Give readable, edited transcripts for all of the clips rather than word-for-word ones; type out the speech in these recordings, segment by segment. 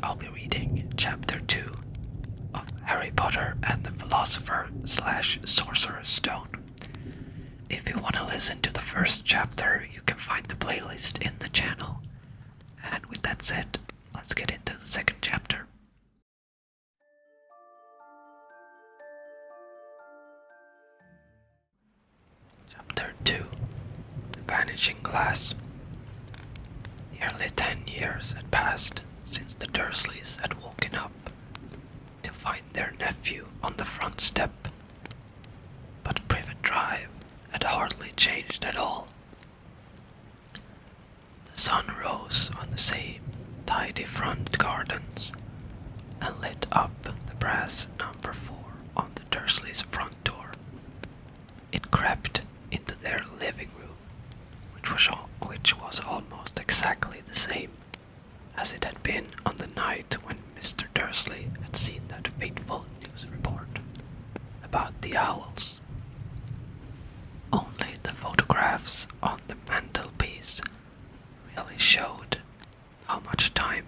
I'll be reading Chapter 2 of Harry Potter and the Philosopher / Sorcerer's Stone. If you want to listen to the first chapter, you can find the playlist in the channel. And with that said, let's get into the second chapter. Chapter 2: The Vanishing Glass. Nearly 10 years had passed since the Dursleys had woken up to find their nephew on the front step. But Privet Drive had hardly changed at all. The sun rose on the same tidy front gardens and lit up the brass number 4 on the Dursleys' front door. It crept into their living room, which was almost exactly the same as it had been on the night when Mr. Dursley had seen that fateful news report about the owls. Only the photographs on the mantelpiece really showed how much time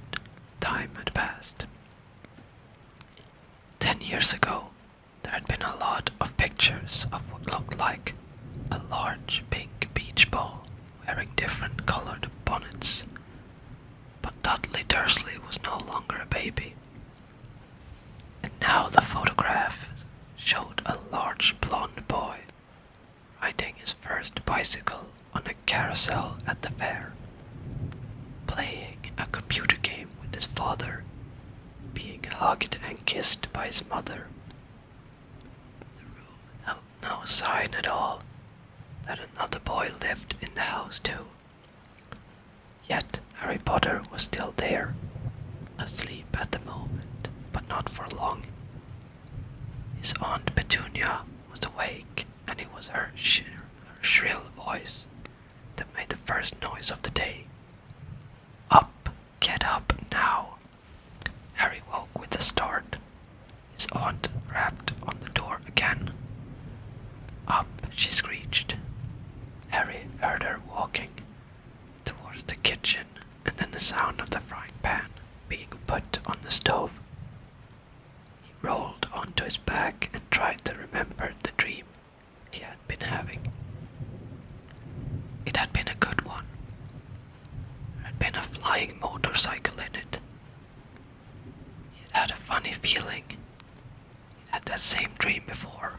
had passed. 10 years ago, there had been a lot of pictures of what looked like a large pink beach ball wearing different colored bonnets. But Dudley Dursley was no longer a baby. And now the photograph showed a large blonde boy riding his first bicycle on a carousel at the fair, playing a computer game with his father, being hugged and kissed by his mother. The room held no sign at all that another boy lived in the house too. Yet Harry Potter was still there, asleep at the moment, but not for long. His Aunt Petunia was awake, and it was her shrill voice that made the first noise of the day. Up, get up now. Harry woke with a start. His aunt rapped on the door again. Up, she screeched. Harry heard her walking towards the kitchen, and then the sound of the frying pan being put on the stove. He rolled onto his back and tried to remember the dream he had been having. It had been a good one. There had been a flying motorcycle in it. He had had a funny feeling. He had that same dream before.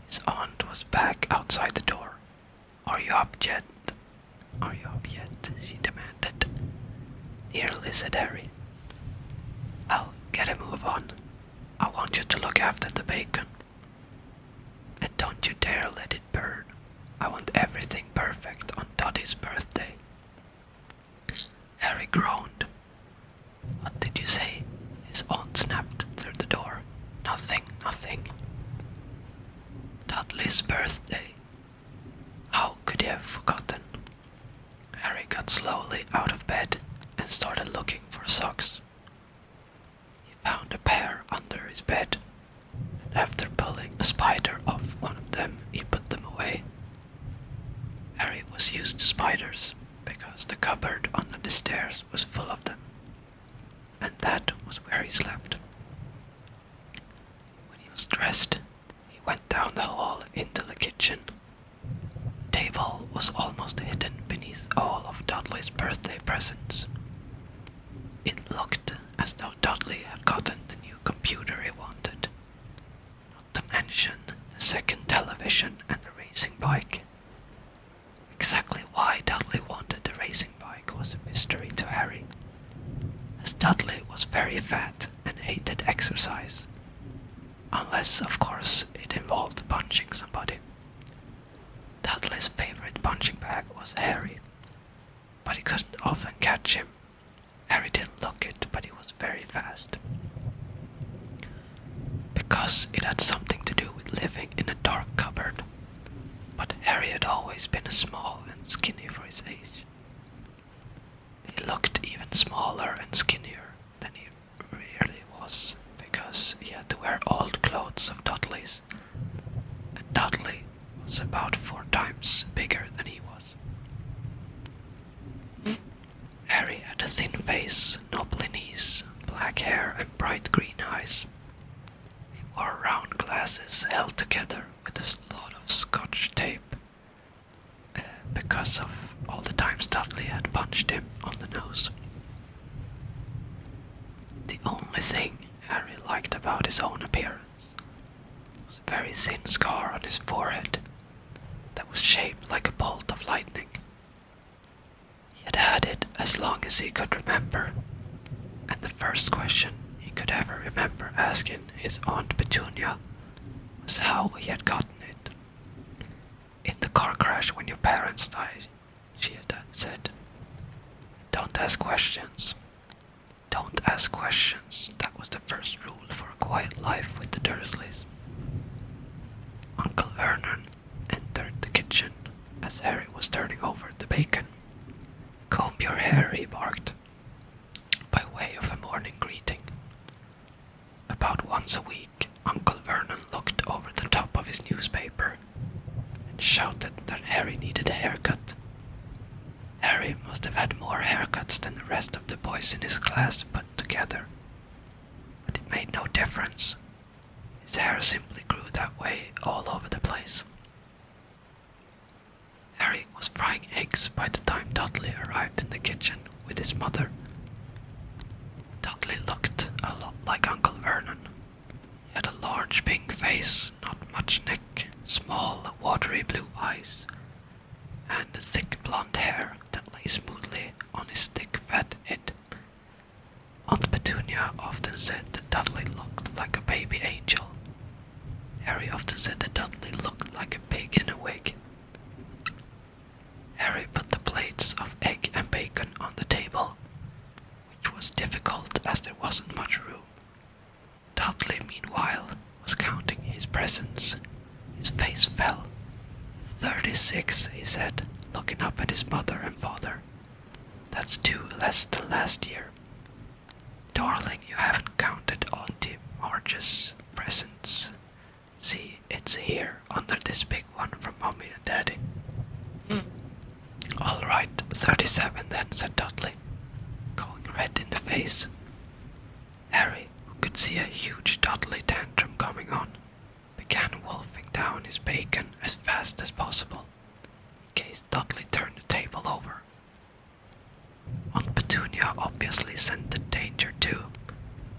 His aunt was back outside the door. Are you up yet? Are you up yet? She demanded. Nearly, said Harry. Well, get a move on. I want you to look after the bacon. And don't you dare let it burn. I want everything perfect on Dotty's birthday. Harry groaned. What did you say? His aunt snapped through the door. Nothing. Dudley's birthday. How could he have forgotten? Harry got slowly out of bed and started looking for socks. He found a pair under his bed, and after pulling a spider off one of them, he put them away. Harry was used to spiders because the cupboard under the stairs was full of them, and that was where he slept. When he was dressed, he went down the hall into the kitchen. The table was almost hidden beneath all of Dudley's birthday presents. It looked as though Dudley had gotten the new computer he wanted, not to mention the second television and the racing bike. Exactly why Dudley wanted the racing bike was a mystery to Harry, as Dudley was very fat and hated exercise, unless of course it involved punching somebody. Dudley's favorite punching bag was Harry, but he couldn't often catch him. Harry didn't look it, but he was very fast. Because it had something to do with living in a dark cupboard, but Harry had always been small and skinny for his age. He looked even smaller and skinnier than he really was, because he had to wear old clothes of Dudley's, and Dudley was about 4 times bigger than he was. Harry had a thin face, knobbly knees, black hair and bright green eyes. He wore round glasses held together with a lot of scotch tape because of all the times Dudley had punched him on the nose. The only thing Harry liked about his own appearance was a very thin scar on his forehead that was shaped like a bolt of lightning. He had had it as long as he could remember, and the first question he could ever remember asking his Aunt Petunia was how he had gotten it. In the car crash when your parents died, she had said, "Don't ask questions. Don't ask questions." That was the first rule for a quiet life with the Dursleys. Uncle Vernon entered the kitchen as Harry was turning over the bacon. "Comb your hair," he barked, by way of a morning greeting. About once a week, Uncle Vernon looked over the top of his newspaper and shouted that Harry needed a haircut. Harry must have had more haircuts than the rest of the boys in his class put together, but it made no difference. His hair simply grew that way all over the place. Harry was frying eggs by the time Dudley arrived in the kitchen with his mother. Dudley looked a lot like Uncle Vernon. He had a large pink face, not much neck, small watery blue eyes, and thick blonde hair that lay smoothly on his thick fat head. Aunt Petunia often said that Dudley looked like a baby angel. Harry often said that Dudley looked like a pig in a wig. Harry put the plates of egg and bacon on the table, which was difficult as there wasn't much room. Dudley, meanwhile, was counting his presents. His face fell. 36, he said, looking up at his mother and father. That's 2 less than last year. Darling, you haven't counted Auntie Marge's presents. See, it's here, under this big one from Mommy and Daddy. All right, 37 then, said Dudley, going red in the face. Harry, who could see a huge Dudley tantrum coming on, began wolfing down his bacon as fast as possible, in case Dudley turned the table over. Aunt Petunia obviously scented danger too,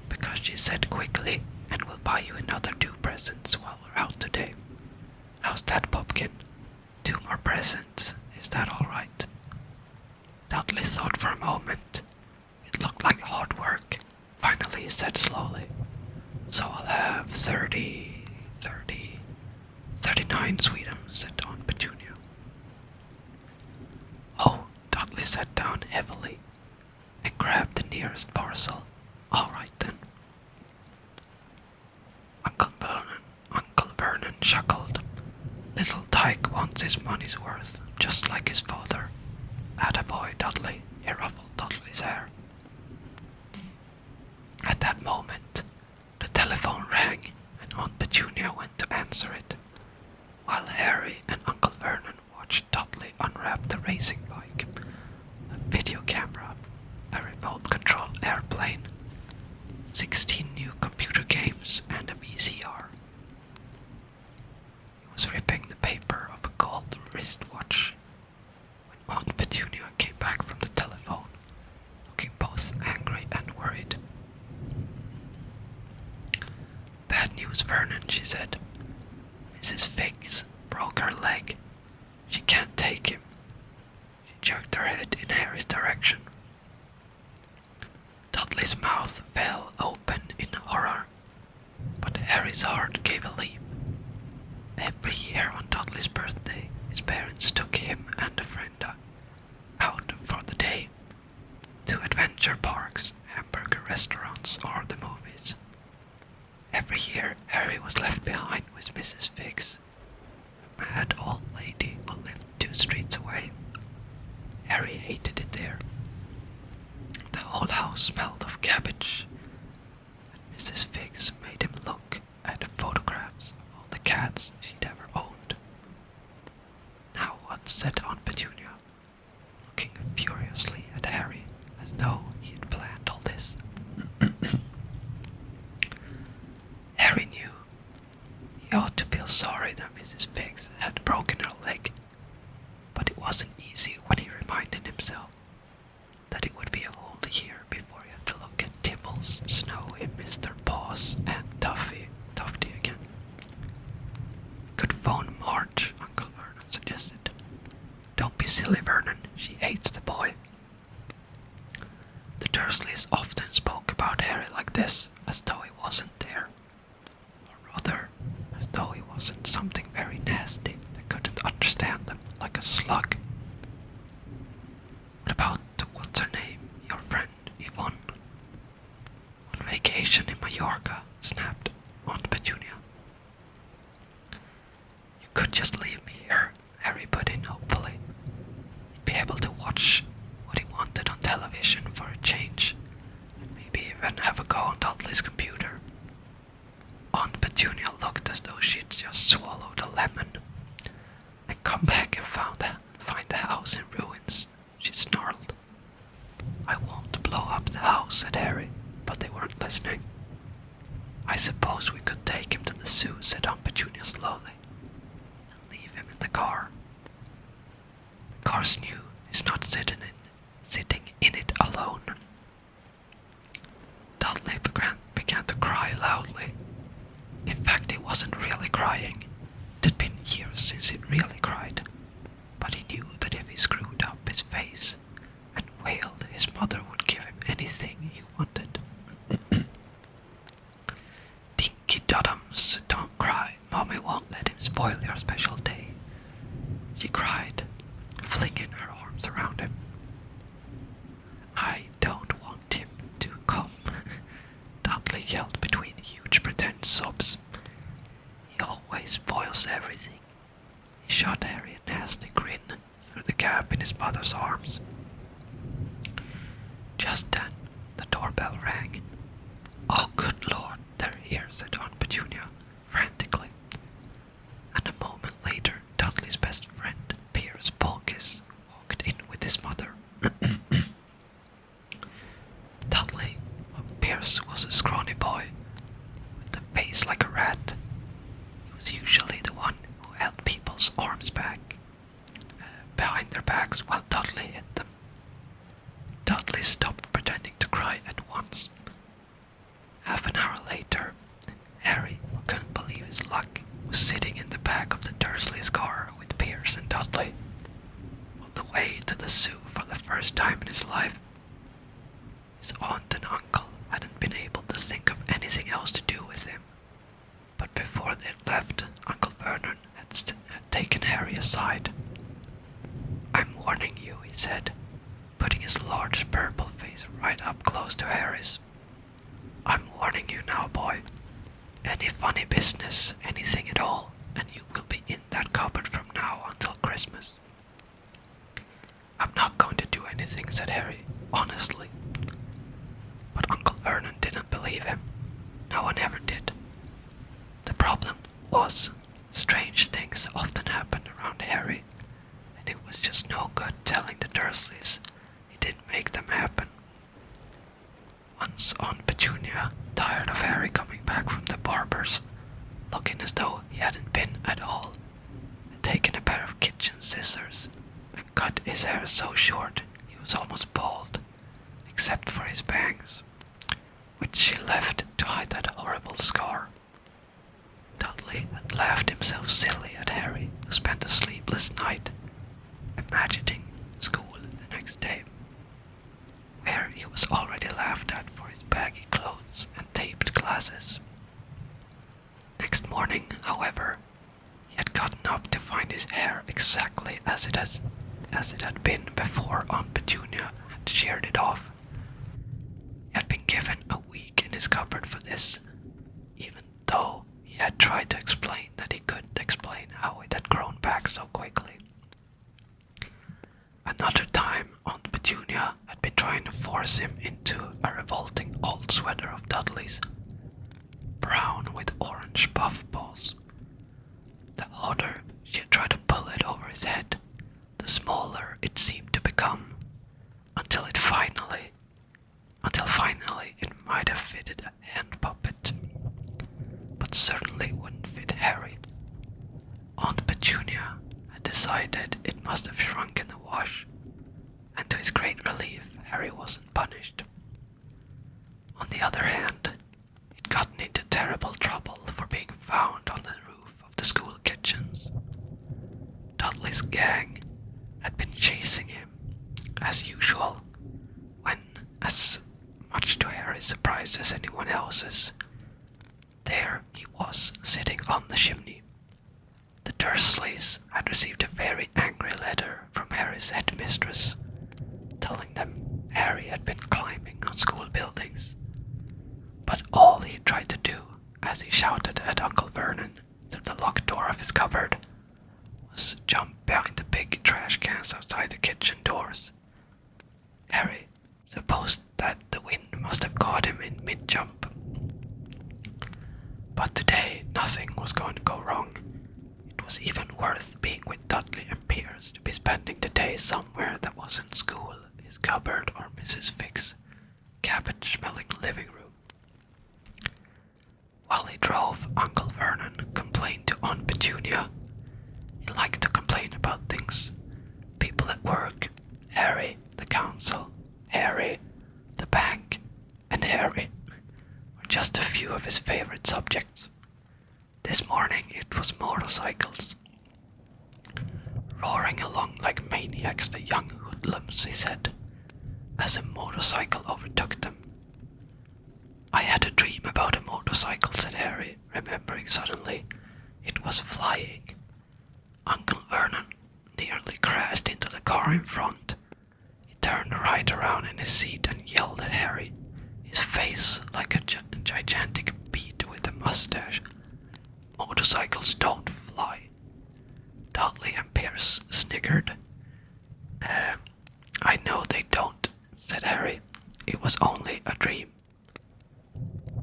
because she said quickly, "And we'll buy you another 2 presents while we're out today. How's that, Pumpkin? 2 more presents, is that all right?" Dudley thought for a moment. It looked like hard work. Finally he said slowly, "So I'll have 39 sweetums," said Aunt Petunia. "Oh," Dudley sat down heavily and grabbed the nearest parcel. "All right then." Uncle Vernon chuckled. "Little Tyke wants his money's worth, just like his father. Attaboy, Dudley," he ruffled Dudley's hair. At that moment, the telephone rang and Aunt Petunia went to answer it, while Harry and Uncle Vernon watched Dudley unwrap the racing bike, a video camera, a remote-controlled airplane, 16 new computer games, and a VCR. He was ripping the paper of a gold wristwatch when Aunt Petunia came back from the telephone, looking both angry and worried. "Bad news, Vernon," she said. "Mrs. Figgs broke her leg. She can't take him." She jerked her head in Harry's direction. Dudley's mouth fell open in horror, but Harry's heart gave a leap. Every year on Dudley's birthday, his parents took him and a friend out for the day, to adventure parks, hamburger restaurants, or the movies. Every year, Harry was left behind with Mrs. Figgs, a mad old lady who lived 2 streets away. Harry hated it there. The whole house smelled of cabbage, and Mrs. Figgs made him look at the photographs of all the cats she'd ever owned. "Now what?" said Aunt Petunia, looking furiously at Harry, as though though he had planned all this. Harry knew he ought to feel sorry that Mrs. Figgs had broken her leg, but it wasn't easy when he reminded himself that it would be a whole year before he had to look at Tibbles, Snowy, Mr. Paws, and Tufty again. Could phone Marge, Uncle Vernon suggested. Don't be silly, Vernon. She hates the boy. The Dursleys often spoke about Harry like this, as though he wasn't there. Or rather, as though he wasn't something very nasty that couldn't understand them, like a slug. What about, what's her name, your friend, Yvonne? On vacation in Mallorca, snapped Aunt Petunia. You could just leave me here, Harry put in hopefully. He'd be able to watch what he wanted on television for a change, and maybe even have a go on Dudley's computer. Aunt Petunia looked as though she'd just swallowed a lemon. And come back and find the house in ruins, she snarled. I won't blow up the house, said Harry, but they weren't listening. I suppose we could take him to the zoo, said Aunt Petunia slowly, and leave him in the car. The car's new. He's not sitting in it alone. Dudley began to cry loudly. In fact, he wasn't really crying. It had been years since he'd really cried. But he knew that if he screwed up his face and wailed, his mother would give him anything he wanted. Dinky Doddums, don't cry. Mommy won't let him spoil your special day, she cried, flinging her arms around him. I don't want him to come, Dudley yelled between huge pretend sobs. He always spoils everything. He shot Harry a nasty grin through the gap in his mother's arms. Just then, the doorbell rang. Oh, good Lord, they're here, said Aunt Petunia, frantically. And a moment later, Dudley's best friend, Piers Polkiss, walked in with his mother. Dudley, Piers was a scrawny boy, with a face like a rat. He was usually the one who held people's arms back, behind their backs while Dudley hit them. Dudley stopped pretending to cry at once. Half an hour later, Harry, who couldn't believe his luck, was sitting in the back of the Dursleys' car with Piers and Dudley, on the way to the zoo for the first time in his life. His aunt and uncle hadn't been able to think of anything else to do with him, but before they left, Uncle Vernon had taken Harry aside. I'm warning you, he said, putting his large purple face right up close to Harry's. I'm warning you now, boy. Any funny business, anything at all, and you will be in that cupboard from now until Christmas. I'm not going to do anything, said Harry, honestly. But Uncle Vernon didn't believe him. No one ever did. The problem was, strange things often happened around Harry, and it was just no good telling the Dursleys he didn't make them happen. Once Aunt Petunia, tired of Harry coming back from the barber's, looking as though he hadn't been at all, had taken a pair of kitchen scissors and cut his hair so short he was almost bald, except for his bangs, which she left to hide that horrible scar. Dudley had laughed himself silly at Harry, who spent a sleepless night, imagining school the next day, where he was already laughed at for his baggy clothes and taped glasses. Next morning, however, he had gotten up to find his hair exactly as it had been before Aunt Petunia had sheared it off. He had been given a week in his cupboard for this, even though he had tried to explain that he couldn't explain how it had grown back so quickly. Another time, Aunt Petunia had been trying to force him into a revolting old sweater of Dudley's, brown with orange puffballs. The harder she had tried to pull it over his head, the smaller it seemed to become, until it finally, Dudley it might have fitted a hand puppet, but certainly wouldn't fit Harry. Aunt Petunia had decided it must have shrunk in the wash, and to his great relief, Harry wasn't punished. On the other hand, he'd gotten into terrible trouble for being found on the roof of the school kitchens. Dudley's gang had been chasing him, as usual, when, as much to Harry's surprise as anyone else's, there he was sitting on the chimney. The Dursleys had received a very angry letter from Harry's headmistress, telling them Harry had been climbing on school buildings. But all he tried to do, as he shouted at Uncle Vernon through the locked door of his cupboard, was jump behind the big trash cans outside the kitchen doors. Harry supposed that the wind must have caught him in mid-jump. But today nothing was going to go wrong. It was even worth being with Dudley and Pierce to be spending the day somewhere that wasn't school, his cupboard, or Mrs. Figg's cabbage-smelling living room. While he drove, Uncle Vernon complained to Aunt Petunia. He liked to complain about things. People at work, Harry, the council, Harry, the bank, and Harry were just a few of his favorite subjects. This morning it was motorcycles. Roaring along like maniacs, the young hoodlums, he said, as a motorcycle overtook them. I had a dream about a motorcycle, said Harry, remembering suddenly. It was flying. Uncle Vernon nearly crashed into the car in front. He turned right around in his seat and yelled at Harry, his face like a gigantic bead with a mustache. Motorcycles don't fly. Dudley and Pierce sniggered. I know they don't, said Harry. It was only a dream.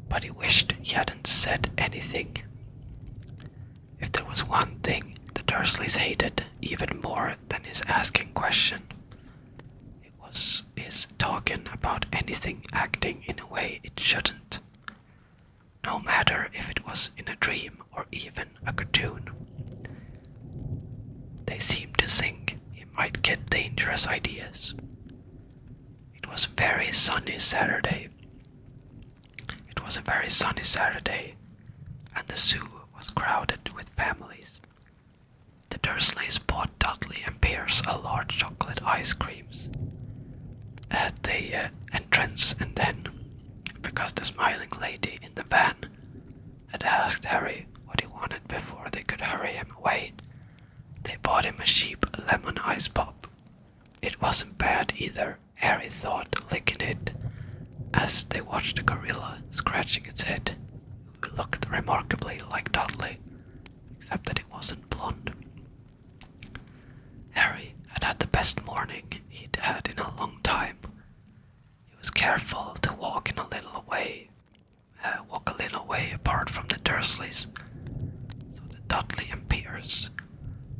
But he wished he hadn't said anything. If there was one thing the Dursleys hated even more than his asking question, it was his talking about anything acting in a way it shouldn't. No matter if it was in a dream or even a cartoon. They seemed to think he might get dangerous ideas. It was a very sunny Saturday, and the zoo was crowded with families. The Dursleys bought Dudley and Pierce a large chocolate ice creams at the entrance, and then, because the smiling lady in the van had asked Harry what he wanted before they could hurry him away, they bought him a cheap lemon ice pop. It wasn't bad either, Harry thought, licking it, as they watched the gorilla scratching its head, who looked remarkably like Dudley, except that it wasn't blonde. Harry had had the best morning he'd had in a long time. He was careful to walk a little way apart from the Dursleys, so that Dudley and Pierce,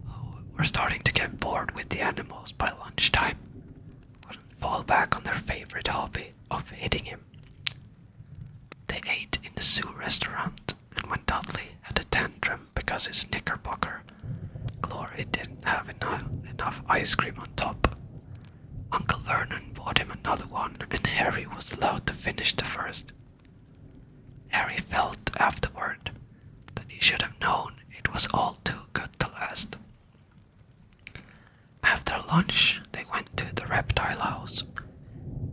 who were starting to get bored with the animals by lunchtime, wouldn't fall back on their favorite hobby of hitting him. They ate in the zoo restaurant, and when Dudley had a tantrum because his knickerbocker glory didn't have enough ice cream on top, Uncle Vernon bought him another one, and Harry was allowed to finish the first. Harry felt afterward that he should have known it was all too good to last. After lunch, they went to the reptile house.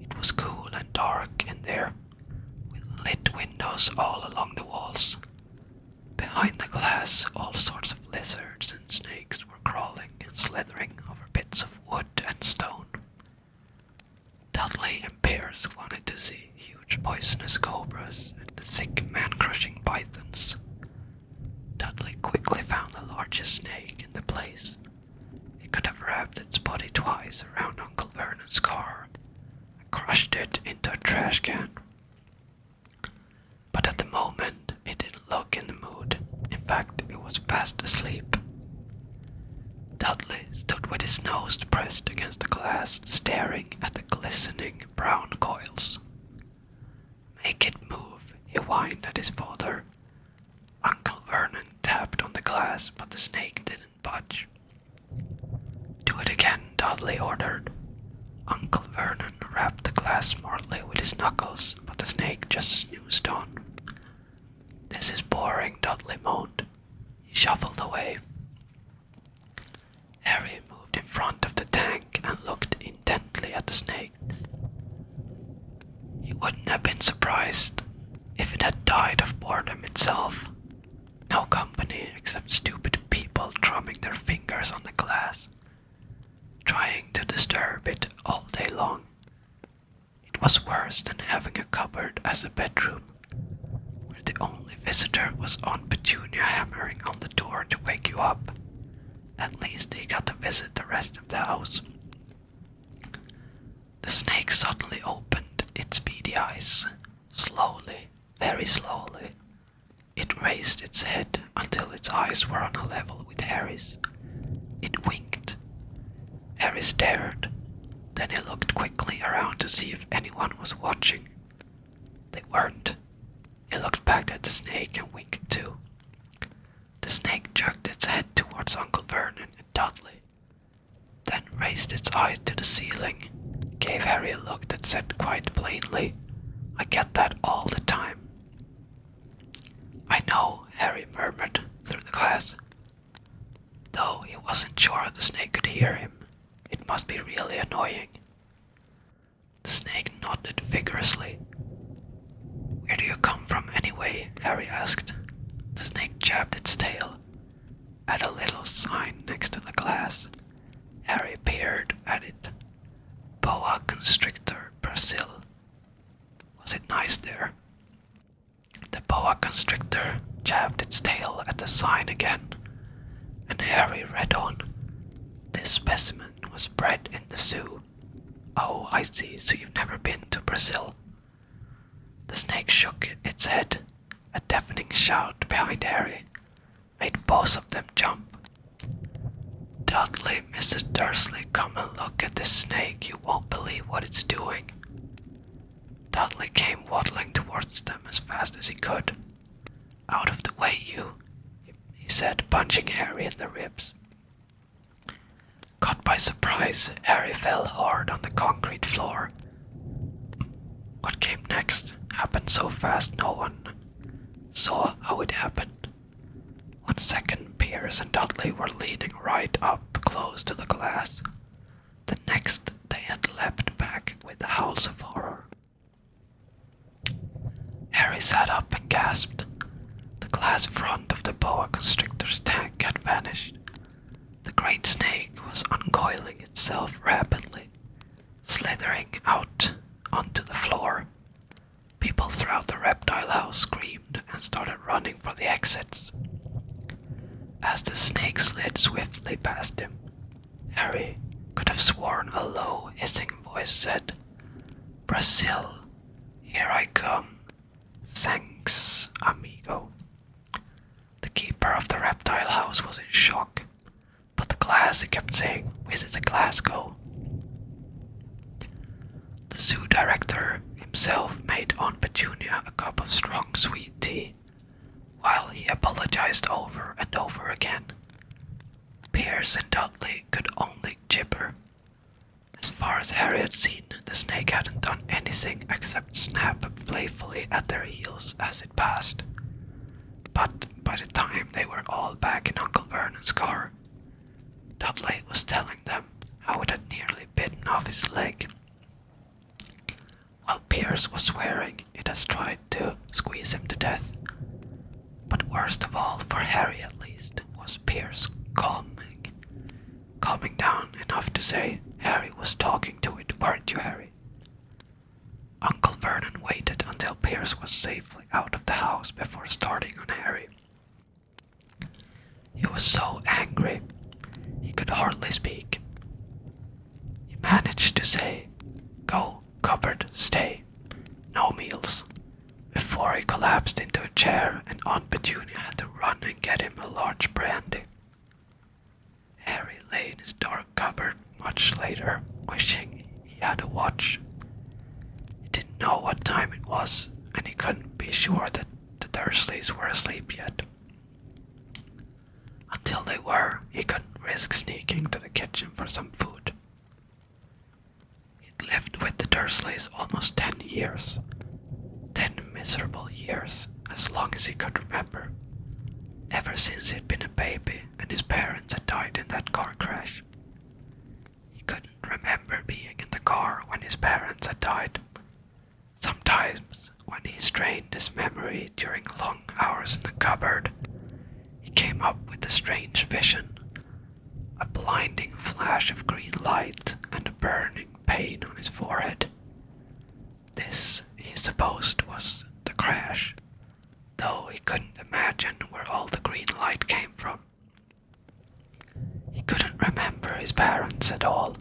It was cool and dark in there, with lit windows all along the walls. Behind the glass, all sorts of lizards and snakes were crawling and slithering over bits of wood and stone. Dudley and Pierce wanted to see huge poisonous cobras and thick man-crushing pythons. Dudley quickly found the largest snake in the place. It could have wrapped its body twice around Uncle Vernon's car and crushed it into a trash can. But at the moment, it didn't look in the mood. In fact, it was fast asleep. Dudley stood with his nose pressed against the glass, staring at the glistening brown coils. whined at his father. Uncle Vernon tapped on the glass, but the snake didn't budge. "Do it again," Dudley ordered. Uncle Vernon rapped the glass smartly with his knuckles, but the snake just snoozed on. "This is boring," Dudley moaned. He shuffled away. Harry moved in front of the tank and looked intently at the snake. He wouldn't have been surprised if it had died of boredom itself. No company except stupid people drumming their fingers on the glass, trying to disturb it all day long. It was worse than having a cupboard as a bedroom, where the only visitor was Aunt Petunia hammering on the door to wake you up. At least he got to visit the rest of the house. The snake suddenly opened its beady eyes. Slowly, very slowly. It raised its head until its eyes were on a level with Harry's. It winked. Harry stared. Then he looked quickly around to see if anyone was watching. They weren't. He looked back at the snake and winked too. The snake jerked its head towards Uncle Vernon and Dudley, then raised its eyes to the ceiling, gave Harry a look that said quite plainly, "I get that all the time." "I know," Harry murmured through the glass. Though he wasn't sure the snake could hear him. It must be really annoying. The snake nodded vigorously. "Where do you come from anyway?" Harry asked. The snake jabbed its tail at a little sign next to the glass. Harry peered at it. "Boa constrictor, Brazil." Was it nice there? The boa constrictor jabbed its tail at the sign again, and Harry read on. "This specimen was bred in the zoo." "Oh, I see, so you've never been to Brazil." The snake shook its head. A deafening shout behind Harry made both of them jump. "Dudley, Mrs. Dursley, come and look at this snake. You won't believe what it's doing." Dudley came waddling towards them as fast as he could. "Out of the way, you," he said, punching Harry in the ribs. Caught by surprise, Harry fell hard on the concrete floor. What came next happened so fast no one saw how it happened. 1 second, Pierce and Dudley were leaning right up close to the glass. The next, they had leapt back with howls of horror. Harry sat up and gasped. The glass front of the boa constrictor's tank had vanished. The great snake was uncoiling itself rapidly, slithering out onto the floor. People throughout the reptile house screamed and started running for the exits. As the snake slid swiftly past him, Harry could have sworn a low, hissing voice said, "Brazil, here I come. Thanks, amigo." The keeper of the reptile house was in shock, but the glass, he kept saying, "Where did the glass go?" The zoo director himself made Aunt Petunia a cup of strong sweet tea, while he apologized over and over again. Pierce and Dudley could only gibber. As far as Harry had seen, the snake hadn't done anything except snap playfully at their heels as it passed. But by the time they were all back in Uncle Vernon's car, Dudley was telling them how it had nearly bitten off his leg, while Pierce was swearing it has tried to squeeze him to death. But worst of all, for Harry at least, was Pierce calming down enough to say, "Harry was talking to it, weren't you, Harry?" Uncle Vernon waited until Pierce was safely out of the house before starting on Harry. He was so angry, he could hardly speak. He managed to say, "Go, cupboard, stay. No meals," before he collapsed into a chair and Aunt Petunia had to run and get him a large brandy. Harry lay in his dark cupboard much later, wishing he had a watch. He didn't know what time it was, and he couldn't be be sure that the Dursleys were asleep yet. Until they were, he couldn't risk sneaking to the kitchen for some food. He'd lived with the Dursleys almost 10 years. 10 miserable years, as long as he could remember. Ever since he'd been a baby and his parents had died in that car crash. He couldn't remember being in the car when his parents had died. Sometimes, when he strained his memory during long hours in the cupboard, he came up with a strange vision. A blinding flash of green light and a burning pain on his forehead. This, he supposed, was the crash, though he couldn't imagine where all the green light came from. He couldn't remember his parents at all.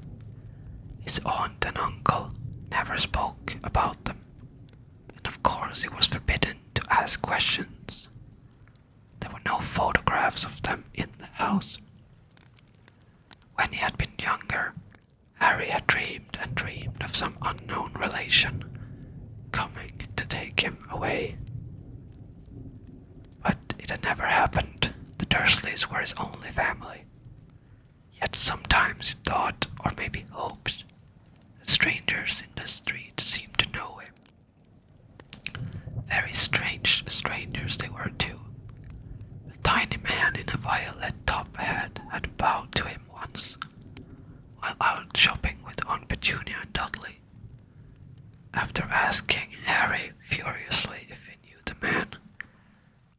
His aunt and uncle never spoke about them, and of course he was forbidden to ask questions. There were no photographs of them in the house. When he had been younger, Harry had dreamed and dreamed of some unknown relation coming to take him away. But it had never happened. The Dursleys were his only family. Yet sometimes he thought, or maybe hoped, that strangers in the street seemed to know him. Very strange strangers they were too. A tiny man in a violet top hat had bowed to him once, while out shopping with Aunt Petunia and Dudley. After asking Harry furiously if he knew the man,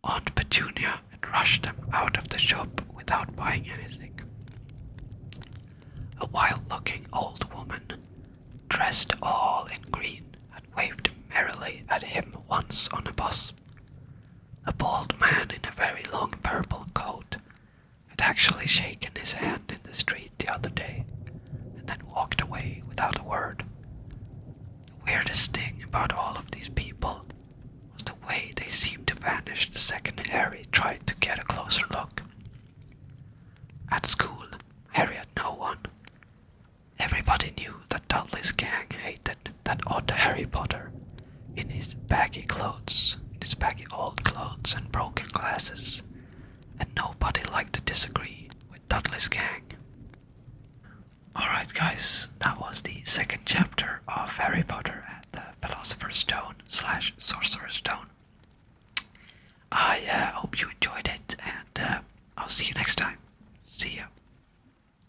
Aunt Petunia had rushed them out of the shop without buying anything. A wild-looking old woman, dressed all in green, had waved merrily at him once on a bus. A bald man in a very long purple coat had actually shaken his hand in the street the other day, and then walked away without a word. The weirdest thing about all of these people was the way they seemed to vanish the second Harry tried to get a closer look. At school, Harry had no one. Everybody knew that Dudley's gang hated that odd Harry Potter in his baggy old clothes and broken glasses, and nobody liked to disagree with Dudley's gang. Alright guys, that was the second chapter of Harry Potter and the Philosopher's Stone / Sorcerer's Stone. I hope you enjoyed it, and I'll see you next time. See ya.